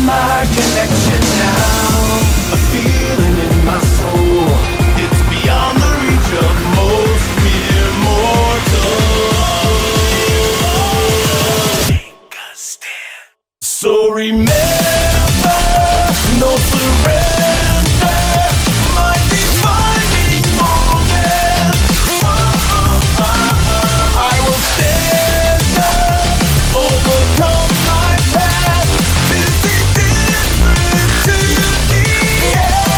my connection now. A feeling in my soul. It's beyond the reach of most mere mortals. Take a stand. So remember, no surrender. My defining moment. I will stand up, overcome my past. This is different to the end.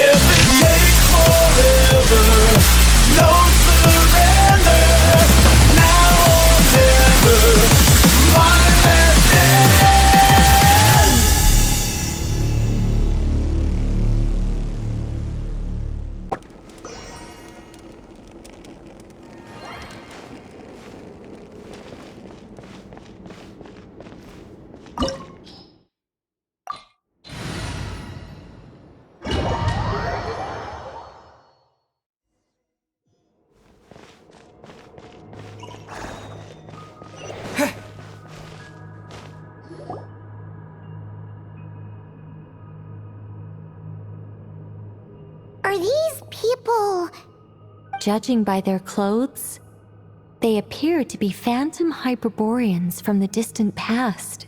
If it takes forever, no surrender. Now or never, my last stand. Are these people... Judging by their clothes, they appear to be phantom Hyperboreans from the distant past.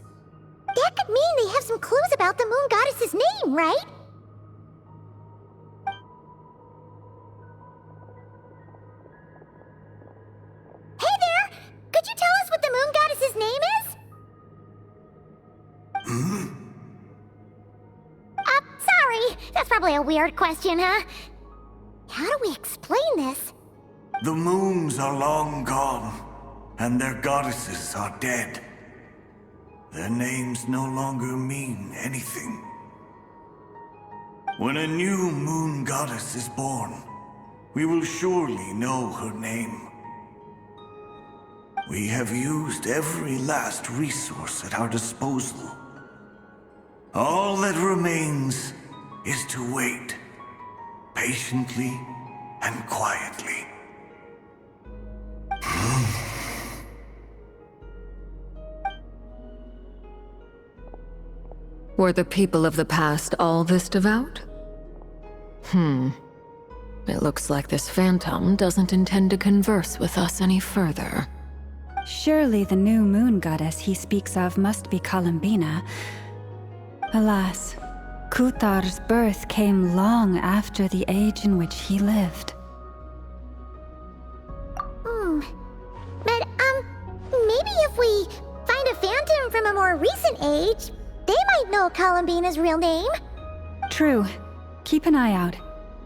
That could mean they have some clues about the moon goddess's name, right? Hey there! Could you tell us what the moon goddess's name is? Sorry. That's probably a weird question, huh? How do we explain this? The moons are long gone, and their goddesses are dead. Their names no longer mean anything. When a new moon goddess is born, we will surely know her name. We have used every last resource at our disposal. All that remains is to wait, patiently and quietly. Were the people of the past all this devout? It looks like this phantom doesn't intend to converse with us any further. Surely the new moon goddess he speaks of must be Columbina. Alas, Kuthar's birth came long after the age in which he lived. But, maybe if we find a phantom from a more recent age, they might know Columbina's real name. True. Keep an eye out.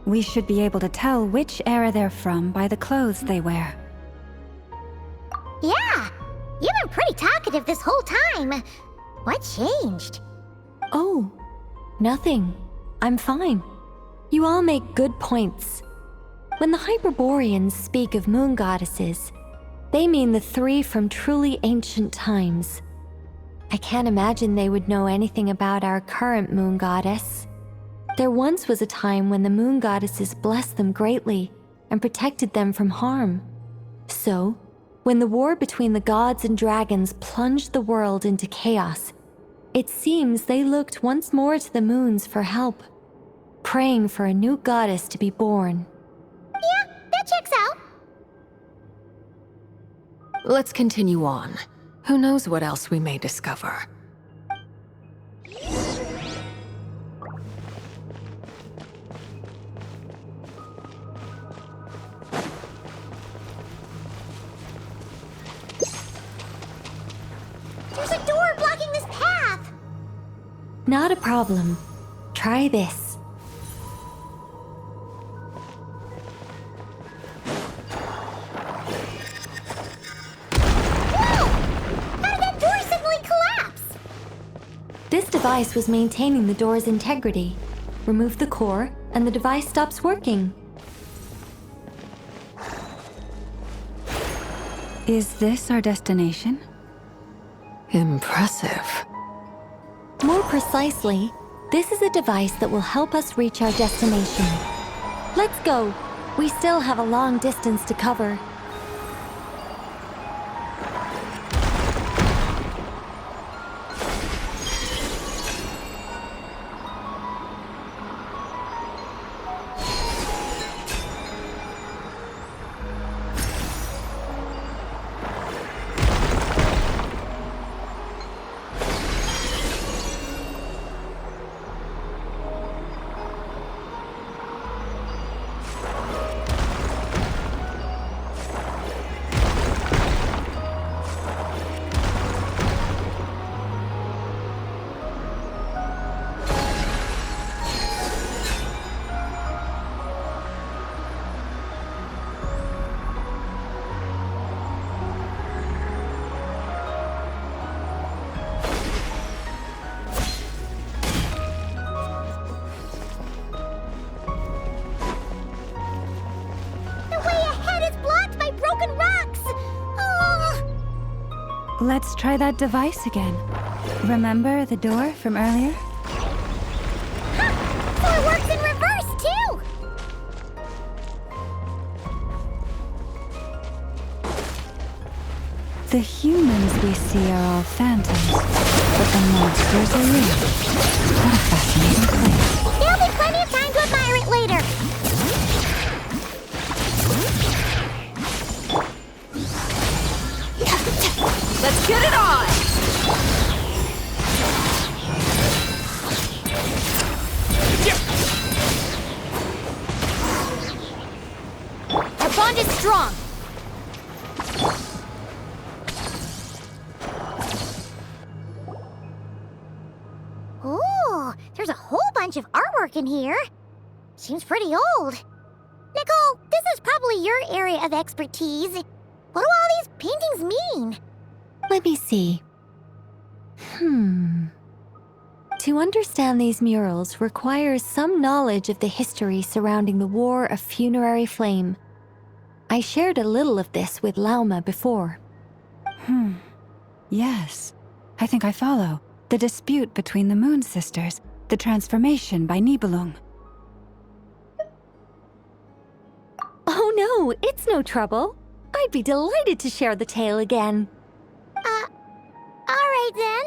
We should be able to tell which era they're from by the clothes they wear. Yeah, you've been pretty talkative this whole time. What changed? Oh, nothing. I'm fine. You all make good points. When the Hyperboreans speak of moon goddesses, they mean the three from truly ancient times. I can't imagine they would know anything about our current moon goddess. There once was a time when the moon goddesses blessed them greatly and protected them from harm. So, when the war between the gods and dragons plunged the world into chaos, it seems they looked once more to the moons for help, praying for a new goddess to be born. Yeah, that checks out. Let's continue on. Who knows what else we may discover? There's a door blocking this path. Not a problem. Try this. Whoa! How did that door suddenly collapse? This device was maintaining the door's integrity. Remove the core, and the device stops working. Is this our destination? Impressive. More precisely, this is a device that will help us reach our destination. Let's go. We still have a long distance to cover. Let's try that device again. Remember the door from earlier? So it works in reverse, too! The humans we see are all phantoms, but the monsters are real. What a fascinating place. There'll be plenty of time to admire it later. Let's get it on! Our bond is strong. Ooh, there's a whole bunch of artwork in here. Seems pretty old. Nicole, this is probably your area of expertise. What do all these paintings mean? Let me see. To understand these murals requires some knowledge of the history surrounding the War of Funerary Flame. I shared a little of this with Lauma before. Yes, I think I follow. The dispute between the Moon Sisters, the transformation by Nibelung. Oh no, it's no trouble. I'd be delighted to share the tale again. Alright then.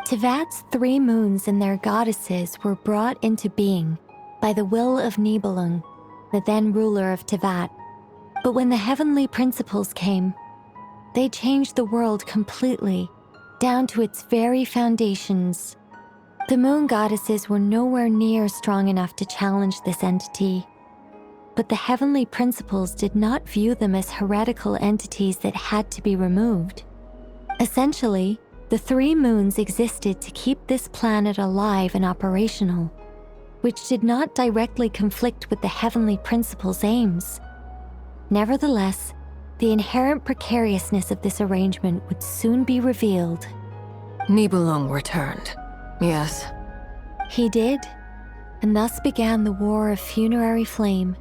Tevat's 3 moons and their goddesses were brought into being by the will of Nibelung, the then ruler of Tevat. But when the heavenly principles came, they changed the world completely, down to its very foundations. The moon goddesses were nowhere near strong enough to challenge this entity. But the heavenly principles did not view them as heretical entities that had to be removed. Essentially, the 3 moons existed to keep this planet alive and operational, which did not directly conflict with the heavenly principles' aims. Nevertheless, the inherent precariousness of this arrangement would soon be revealed. Nibelung returned. Yes. He did, and thus began the War of Funerary Flame,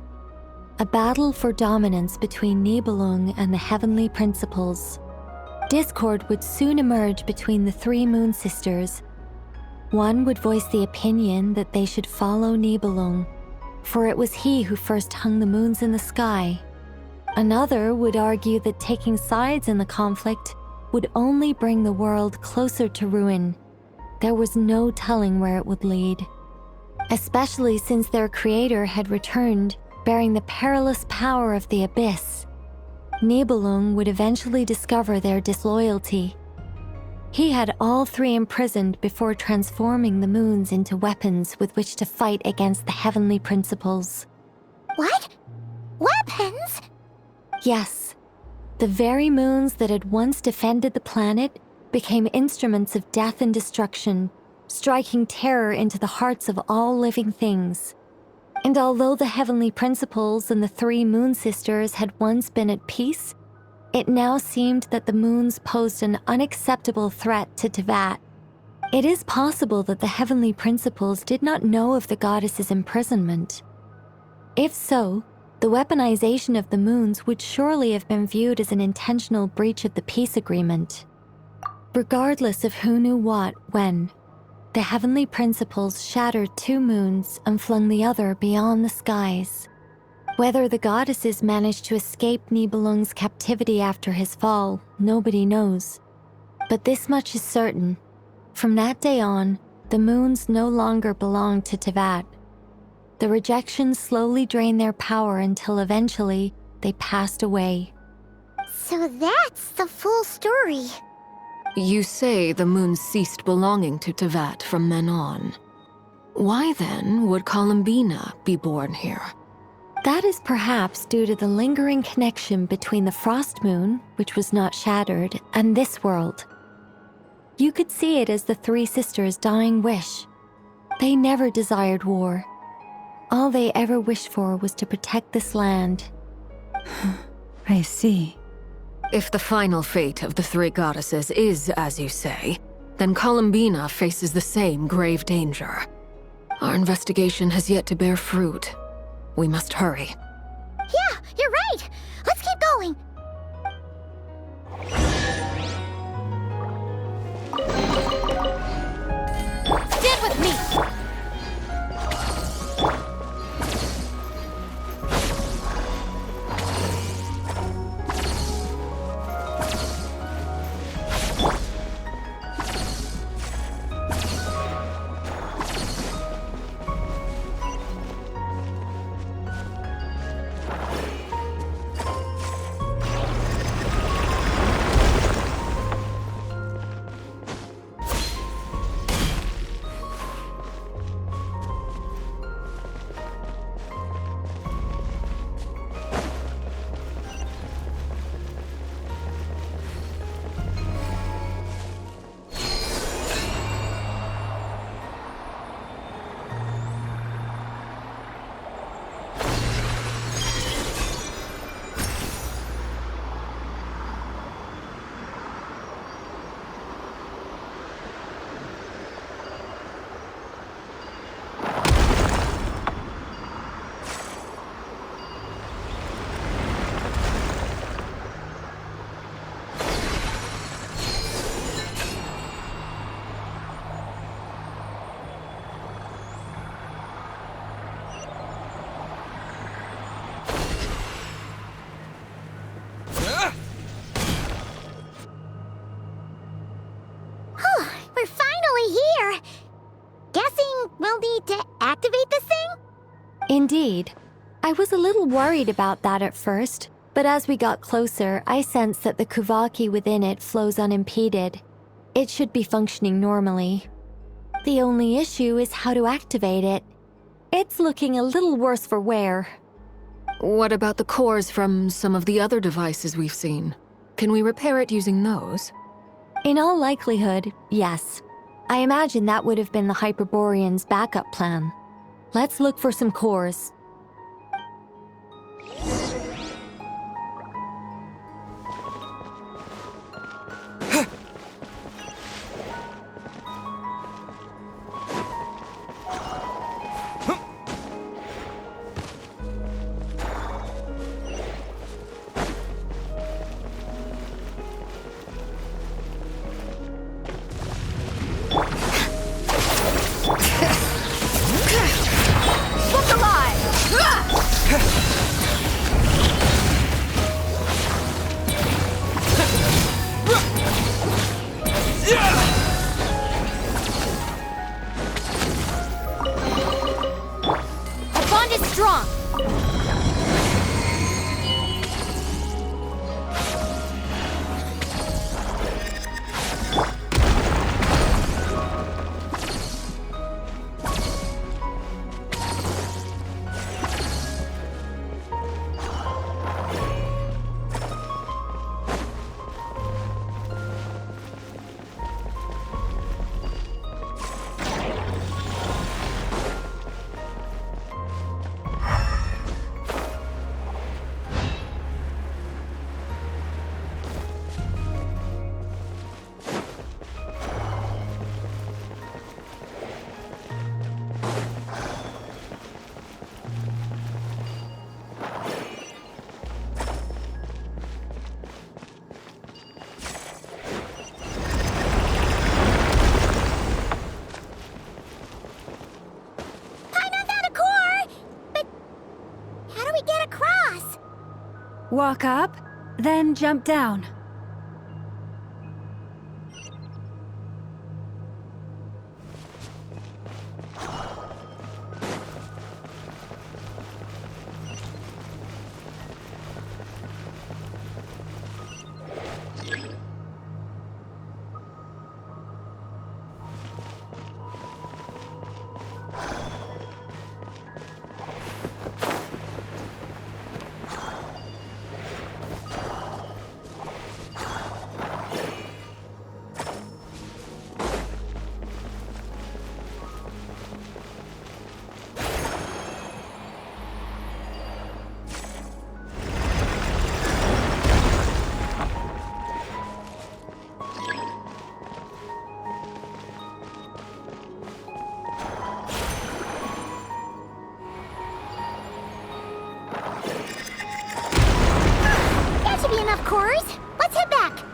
a battle for dominance between Nibelung and the heavenly principles. Discord would soon emerge between the 3 Moon Sisters. One would voice the opinion that they should follow Nibelung, for it was he who first hung the moons in the sky. Another would argue that taking sides in the conflict would only bring the world closer to ruin. There was no telling where it would lead, especially since their creator had returned, bearing the perilous power of the abyss. Nibelung would eventually discover their disloyalty. He had all 3 imprisoned before transforming the moons into weapons with which to fight against the heavenly principles. What? Weapons? Yes, the very moons that had once defended the planet became instruments of death and destruction, striking terror into the hearts of all living things. And although the heavenly principles and the 3 Moon Sisters had once been at peace, it now seemed that the moons posed an unacceptable threat to Tevat. It is possible that the heavenly principles did not know of the goddess's imprisonment. If so, the weaponization of the moons would surely have been viewed as an intentional breach of the peace agreement. Regardless of who knew what, when, the heavenly principles shattered 2 moons and flung the other beyond the skies. Whether the goddesses managed to escape Nibelung's captivity after his fall, nobody knows. But this much is certain. From that day on, the moons no longer belonged to Tevat. The rejection slowly drained their power until eventually they passed away. So that's the full story. You say the moon ceased belonging to Tevat from then on. Why then would Columbina be born here? That is perhaps due to the lingering connection between the Frost Moon, which was not shattered, and this world. You could see it as the 3 sisters' dying wish. They never desired war. All they ever wished for was to protect this land. I see. If the final fate of the 3 goddesses is as you say, then Columbina faces the same grave danger. Our investigation has yet to bear fruit. We must hurry. Yeah, you're right. Let's keep going. activate this thing? Indeed. I was a little worried about that at first, but as we got closer, I sensed that the Kuvaki within it flows unimpeded. It should be functioning normally. The only issue is how to activate it. It's looking a little worse for wear. What about the cores from some of the other devices we've seen? Can we repair it using those? In all likelihood, yes. I imagine that would have been the Hyperborean's backup plan. Let's look for some cores. Look alive! Our bond is strong. Walk up, then jump down. That should be enough cores. Let's head back.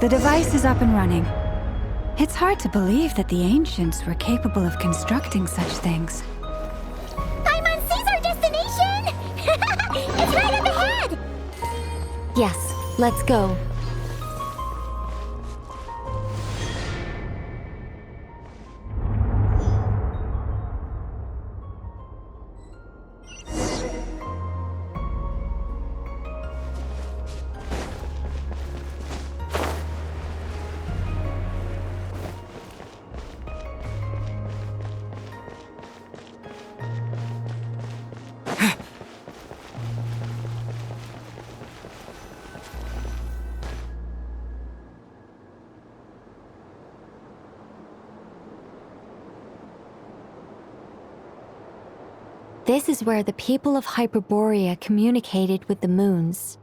The device is up and running. It's hard to believe that the ancients were capable of constructing such things. Paimon sees our destination! It's right up ahead! Yes, let's go. This is where the people of Hyperborea communicated with the moons.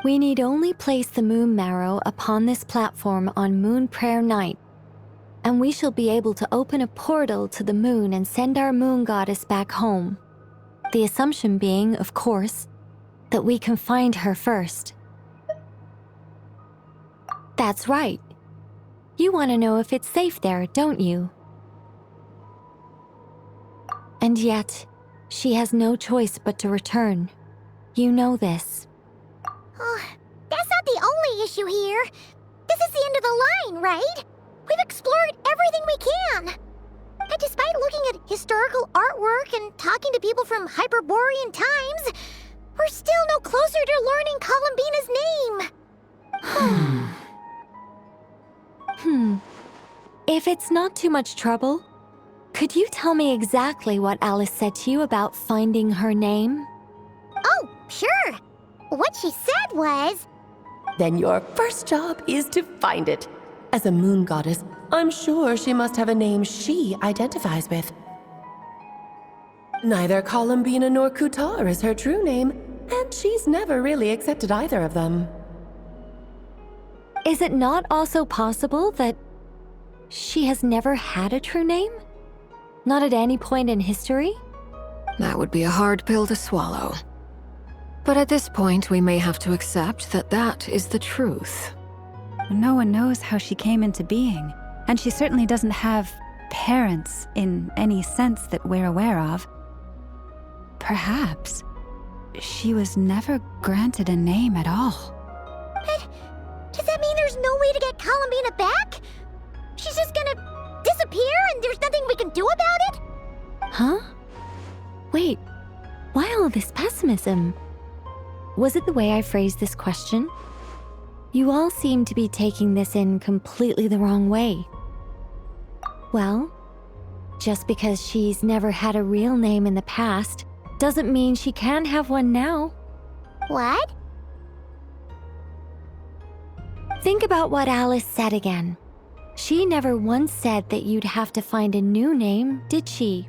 We need only place the moon marrow upon this platform on Moon Prayer Night, and we shall be able to open a portal to the moon and send our moon goddess back home. The assumption being, of course, that we can find her first. That's right. You want to know if it's safe there, don't you? And yet, she has no choice but to return. You know this. Oh, that's not the only issue here. This is the end of the line, right? We've explored everything we can. And despite looking at historical artwork and talking to people from Hyperborean times, we're still no closer to learning Columbina's name. If it's not too much trouble, could you tell me exactly what Alice said to you about finding her name? Oh, sure. What she said was... Then your first job is to find it. As a moon goddess, I'm sure she must have a name she identifies with. Neither Columbina nor Kutar is her true name, and she's never really accepted either of them. Is it not also possible that she has never had a true name? Not at any point in history? That would be a hard pill to swallow. But at this point, we may have to accept that that is the truth. No one knows how she came into being, and she certainly doesn't have parents in any sense that we're aware of. Perhaps she was never granted a name at all. But does that mean there's no way to get Columbina back? She's just gonna disappear and there's nothing we can do about it? Huh? Wait, why all this pessimism? Was it the way I phrased this question? You all seem to be taking this in completely the wrong way. Well, just because she's never had a real name in the past doesn't mean she can't have one now. What? Think about what Alice said again. She never once said that you'd have to find a new name, did she?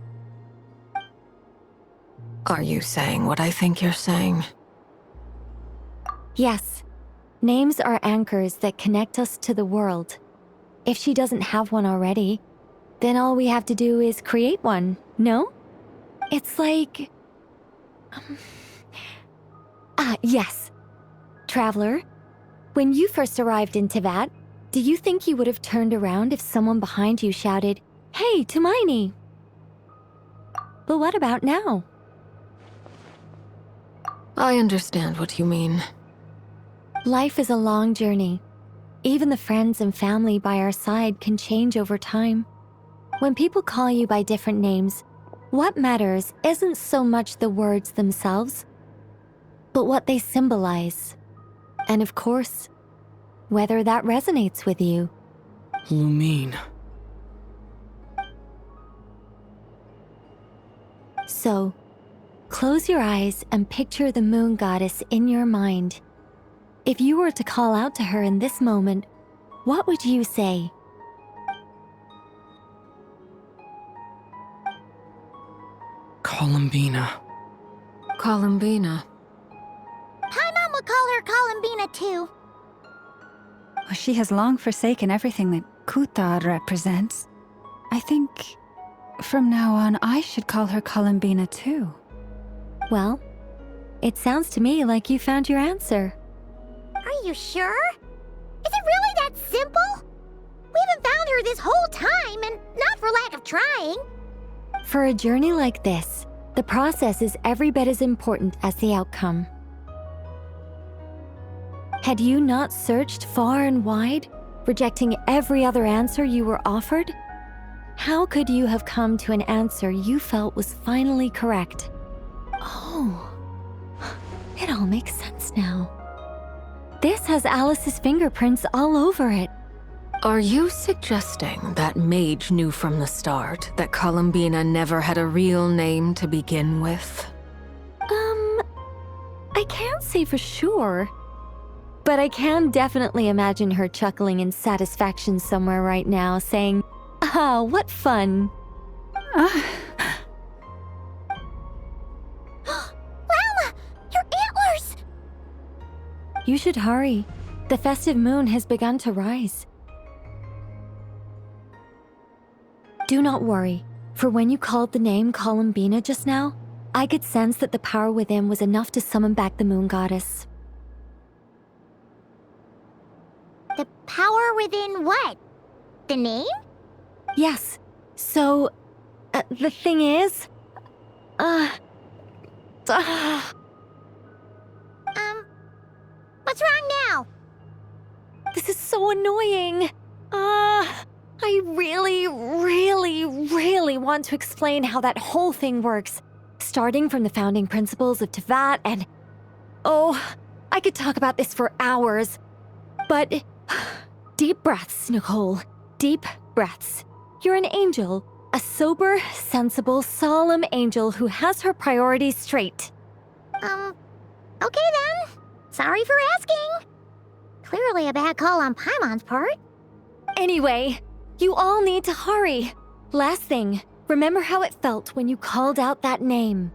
Are you saying what I think you're saying? Yes. Names are anchors that connect us to the world. If she doesn't have one already, then all we have to do is create one, no? It's like... yes. Traveler, when you first arrived in Tivat, do you think you would have turned around if someone behind you shouted, "Hey, Tumaini"? But what about now? I understand what you mean. Life is a long journey. Even the friends and family by our side can change over time. When people call you by different names, what matters isn't so much the words themselves, but what they symbolize. And of course, whether that resonates with you. Lumine. So, close your eyes and picture the moon goddess in your mind. If you were to call out to her in this moment, what would you say? Columbina. Columbina. Paimon would call her Columbina too. Well, she has long forsaken everything that Kutar represents. I think from now on I should call her Columbina too. Well, it sounds to me like you found your answer. Are you sure? Is it really that simple? We haven't found her this whole time, and not for lack of trying. For a journey like this, the process is every bit as important as the outcome. Had you not searched far and wide, rejecting every other answer you were offered? How could you have come to an answer you felt was finally correct? Oh, it all makes sense now. This has Alice's fingerprints all over it. Are you suggesting that Mage knew from the start that Columbina never had a real name to begin with? I can't say for sure. But I can definitely imagine her chuckling in satisfaction somewhere right now, saying, "Ah, what fun." You should hurry. The festive moon has begun to rise. Do not worry, for when you called the name Columbina just now, I could sense that the power within was enough to summon back the moon goddess. The power within what? The name? Yes. So, the thing is... What's wrong now? This is so annoying. I really want to explain how that whole thing works. Starting from the founding principles of Tevat and... Oh, I could talk about this for hours. But... Deep breaths, Nicole. Deep breaths. You're an angel. A sober, sensible, solemn angel who has her priorities straight. Okay then. Sorry for asking. Clearly a bad call on Paimon's part. Anyway, you all need to hurry. Last thing, remember how it felt when you called out that name.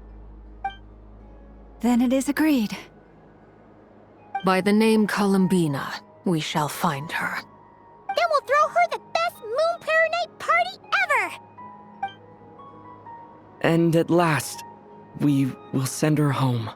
Then it is agreed. By the name Columbina, we shall find her. Then we'll throw her the best Moon Pair Night party ever! And at last, we will send her home.